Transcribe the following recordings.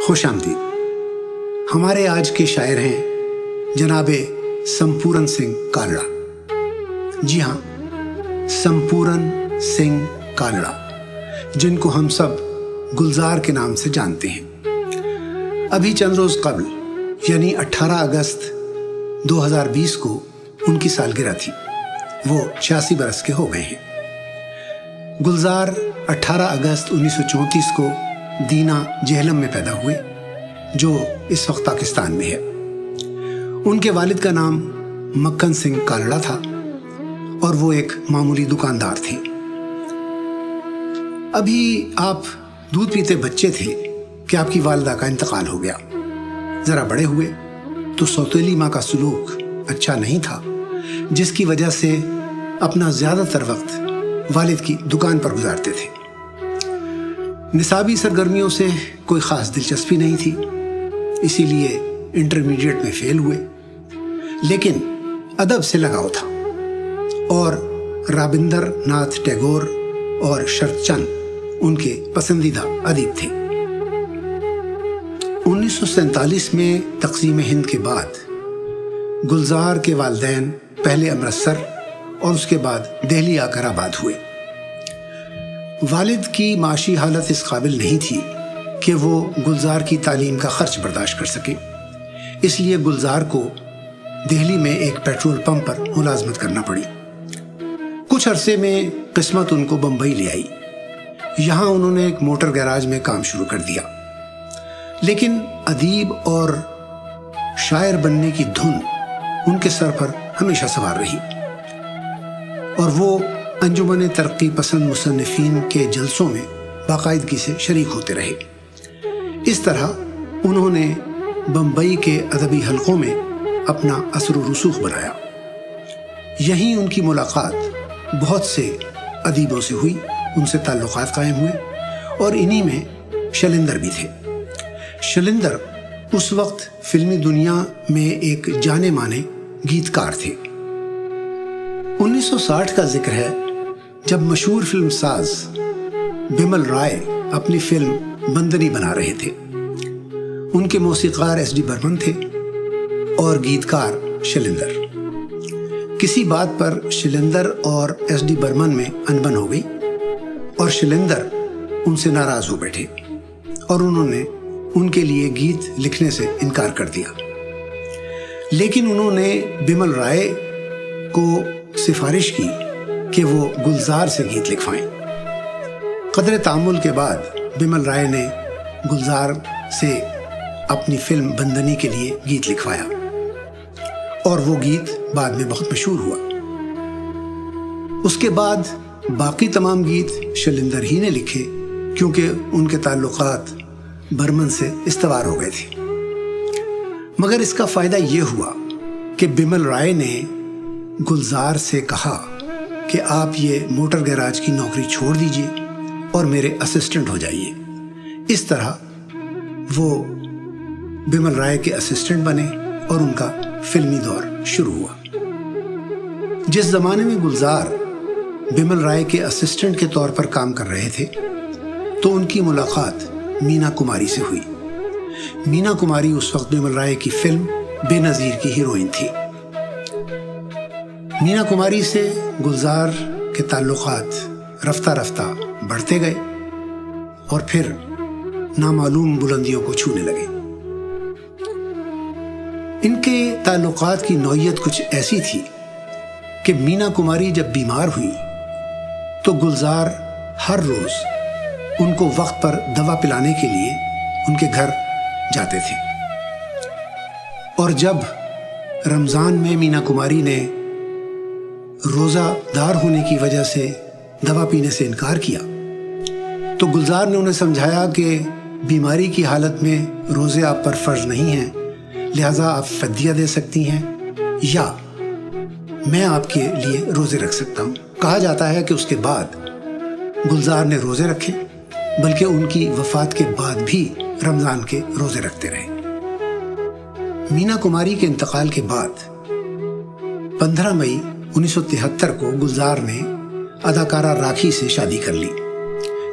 خوش آمدید۔ ہمارے آج کے شاعر ہیں جناب سمپورن سنگھ کالڑا۔ جی ہاں، سمپورن سنگھ کالڑا، جن کو ہم سب گلزار کے نام سے جانتے ہیں۔ ابھی چند روز قبل یعنی 18 اگست 2020 کو ان کی سالگرہ تھی۔ وہ 86 برس کے ہو گئے ہیں۔ گلزار 18 اگست 1934 کو دینا جہلم میں پیدا ہوئے، جو اس وقت پاکستان میں ہے۔ ان کے والد کا نام مکھن سنگھ کالڑا تھا اور وہ ایک معمولی دکاندار تھے۔ ابھی آپ دودھ پیتے بچے تھے کہ آپ کی والدہ کا انتقال ہو گیا۔ ذرا بڑے ہوئے تو سوتیلی ماں کا سلوک اچھا نہیں تھا، جس کی وجہ سے اپنا زیادہ تر وقت والد کی دکان پر گزارتے تھے۔ نصابی سرگرمیوں سے کوئی خاص دلچسپی نہیں تھی، اسی لیے انٹرمیڈیٹ میں فیل ہوئے، لیکن ادب سے لگاؤ تھا اور رابندر ناتھ ٹیگور اور شرت چند ان کے پسندیدہ ادیب تھے۔ 1947 میں تقسیم ہند کے بعد گلزار کے والدین پہلے امرتسر اور اس کے بعد دہلی آ کر آباد ہوئے۔ والد کی معاشی حالت اس قابل نہیں تھی کہ وہ گلزار کی تعلیم کا خرچ برداشت کر سکے، اس لیے گلزار کو دہلی میں ایک پیٹرول پمپ پر ملازمت کرنا پڑی۔ کچھ عرصے میں قسمت ان کو بمبئی لے آئی۔ یہاں انہوں نے ایک موٹر گیراج میں کام شروع کر دیا، لیکن ادیب اور شاعر بننے کی دھن ان کے سر پر ہمیشہ سوار رہی اور وہ انجمن ترقی پسند مصنفین کے جلسوں میں باقاعدگی سے شریک ہوتے رہے۔ اس طرح انہوں نے بمبئی کے ادبی حلقوں میں اپنا اثر و رسوخ بنایا۔ یہیں ان کی ملاقات بہت سے ادیبوں سے ہوئی، ان سے تعلقات قائم ہوئے، اور انہی میں شیلیندر بھی تھے۔ شیلیندر اس وقت فلمی دنیا میں ایک جانے مانے گیتکار تھے۔ 1960 کا ذکر ہے جب مشہور فلم ساز بمل رائے اپنی فلم بندنی بنا رہے تھے۔ ان کے موسیقار ایس ڈی برمن تھے اور گیتکار شیلیندر۔ کسی بات پر شیلیندر اور ایس ڈی برمن میں انبن ہو گئی اور شیلیندر ان سے ناراض ہو بیٹھے اور انہوں نے ان کے لیے گیت لکھنے سے انکار کر دیا۔ لیکن انہوں نے بمل رائے کو سفارش کی کہ وہ گلزار سے گیت لکھوائیں۔ قدر تأمل کے بعد بمل رائے نے گلزار سے اپنی فلم بندنی کے لیے گیت لکھوایا اور وہ گیت بعد میں بہت مشہور ہوا۔ اس کے بعد باقی تمام گیت شیلیندر ہی نے لکھے، کیونکہ ان کے تعلقات برمن سے استوار ہو گئے تھے۔ مگر اس کا فائدہ یہ ہوا کہ بمل رائے نے گلزار سے کہا کہ آپ یہ موٹر گیراج کی نوکری چھوڑ دیجئے اور میرے اسسٹنٹ ہو جائیے۔ اس طرح وہ بمل رائے کے اسسٹنٹ بنے اور ان کا فلمی دور شروع ہوا۔ جس زمانے میں گلزار بمل رائے کے اسسٹنٹ کے طور پر کام کر رہے تھے تو ان کی ملاقات مینا کماری سے ہوئی۔ مینا کماری اس وقت بمل رائے کی فلم بے نظیر کی ہیروئن تھی۔ مینا کماری سے گلزار کے تعلقات رفتہ رفتہ بڑھتے گئے اور پھر نامعلوم بلندیوں کو چھونے لگے۔ ان کے تعلقات کی نوعیت کچھ ایسی تھی کہ مینا کماری جب بیمار ہوئی تو گلزار ہر روز ان کو وقت پر دوا پلانے کے لیے ان کے گھر جاتے تھے، اور جب رمضان میں مینا کماری نے روزہ دار ہونے کی وجہ سے دوا پینے سے انکار کیا تو گلزار نے انہیں سمجھایا کہ بیماری کی حالت میں روزے آپ پر فرض نہیں ہیں، لہٰذا آپ فدیہ دے سکتی ہیں یا میں آپ کے لیے روزے رکھ سکتا ہوں۔ کہا جاتا ہے کہ اس کے بعد گلزار نے روزے رکھے، بلکہ ان کی وفات کے بعد بھی رمضان کے روزے رکھتے رہے۔ مینا کماری کے انتقال کے بعد 15 مئی 1973 کو گلزار نے اداکارہ راکھی سے شادی کر لی،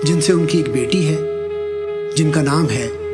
جن سے ان کی ایک بیٹی ہے جن کا نام ہے